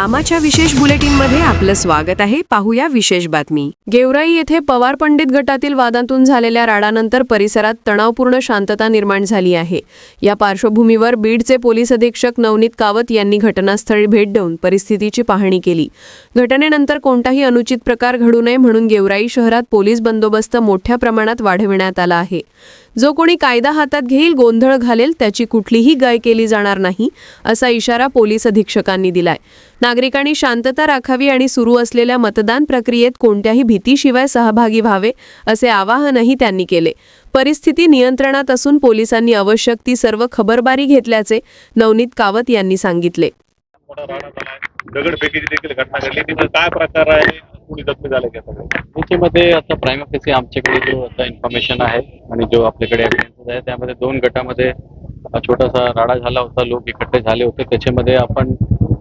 आमाच्या विशेष बुलेटिनमध्ये आपलं स्वागत आहे. पाहूया विशेष बातमी. गेवराई येथे पवार पंडित गटातील वादातून झालेल्या राडानंतर परिसरात तणावपूर्ण शांतता निर्माण झाली आहे. या पार्श्वभूमीवर बीडचे पोलीस अधीक्षक नवनीत कावत यांनी घटनास्थळी भेट देऊन परिस्थितीची पाहणी केली. घटनेनंतर कोणताही अनुचित प्रकार घडू नये म्हणून गेवराई शहरात पोलीस बंदोबस्त मोठ्या प्रमाणात वाढविण्यात आला आहे. जो कोणी कायदा हातात घेईल, गोंधळ घालेल, त्याची कुठलीही गय केली जाणार नाही, असा इशारा पोलीस अधीक्षकांनी दिलाय. नागरिकांनी शांतता राखावी आणि सुरू असलेल्या मतदान प्रक्रियेत कोणत्याही भीतीशिवाय सहभागी व्हावे, असे आवाहनही त्यांनी केले. परिस्थिती नियंत्रणात असून पोलिसांनी आवश्यक ती सर्व खबरदारी घेतल्याचे नवनीत कावत यांनी सांगितले. दगडफेकीची देखील घटना घडली, तिथे काय प्रकार आहे, कोणी जखमी झाले का? त्याच्यामध्ये आता प्रायमा फेसी आमच्याकडे जो आता इन्फॉर्मेशन आहे आणि जो आपल्याकडे एव्हिडन्स आहे, त्यामध्ये 2 गटामध्ये छोटासा राडा झाला होता, लोक इकट्ठे झाले होते.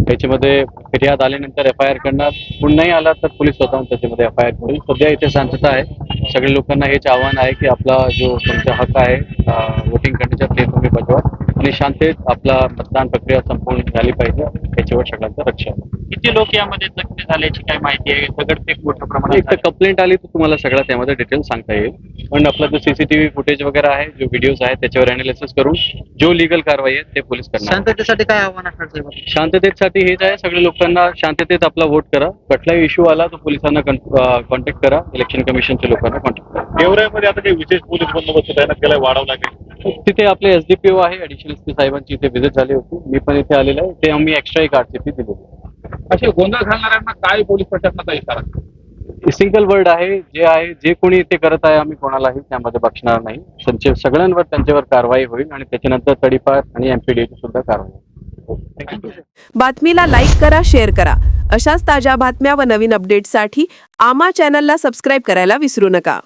त्याच्यामध्ये फिर्याद आल्यानंतर FIR करणार, पुन्हाही आला तर पोलीस स्वतःहून त्याच्यामध्ये FIR करेल. सध्या इथे शांतता आहे. सगळ्या लोकांना हेच आव्हान आहे की आपला जो तुमचा हक्क आहे वोटिंग करण्याचा, ते तुम्ही बजवा आणि शांततेत आपला मतदान प्रक्रिया संपूर्ण झाली पाहिजे, याच्यावर सगळ्यांचं रक्षण. किती लोक यामध्ये जखमी झाल्याची काय माहिती आहे? दगडफेक मोठ्या प्रमाणात एक तर कंप्लेंट आली तर तुम्हाला सगळं त्यामध्ये डिटेल सांगता येईल, पण आपला जो CCTV फुटेज वगैरे आहे, जो व्हिडिओज आहे, त्याच्यावर अनालिसिस करून जो लिगल कारवाई आहे ते पोलीस करणार. शांततेसाठी काय आव्हान असणार? शांततेसाठी हेच आहे, सगळ्या लोकांना शांततेत आपला वोट करा. कुठलाही इश्यू आला तर पोलिसांना कॉन्टॅक्ट करा, इलेक्शन कमिशनच्या लोकांना कॉन्टॅक्ट करा. गेवराईमध्ये आता काही विशेष पोलीस बंदोबस्त तैनात केलाय, वाढवला लागेल. तिथे आपले SDPO आहे, ॲडिशनल SP साहेबांची इथे व्हिजिट झाली होती. मी पण इथे आलेलो आहे. ते आम्ही एक्स्ट्रा एक RCP दिली. असे गोंधळ घालणाऱ्यांना काय पोलीस प्रशासनाचा इशारा? सिंगल वर्ड आहे, जे कोणी ते करत आहे, आम्ही कोणालाही त्यामध्ये बक्षणार नाही. सगळ्यांवर त्यांच्यावर कारवाई होईल आणि त्याच्यानंतर तडीपार आणि MPDची सुद्धा कारवाई होईल. बातमीला लाईक करा, शेअर करा. अशाच ताज्या बातम्या व नवीन अपडेट्ससाठी आमा चॅनलला सबस्क्राईब करायला विसरू नका.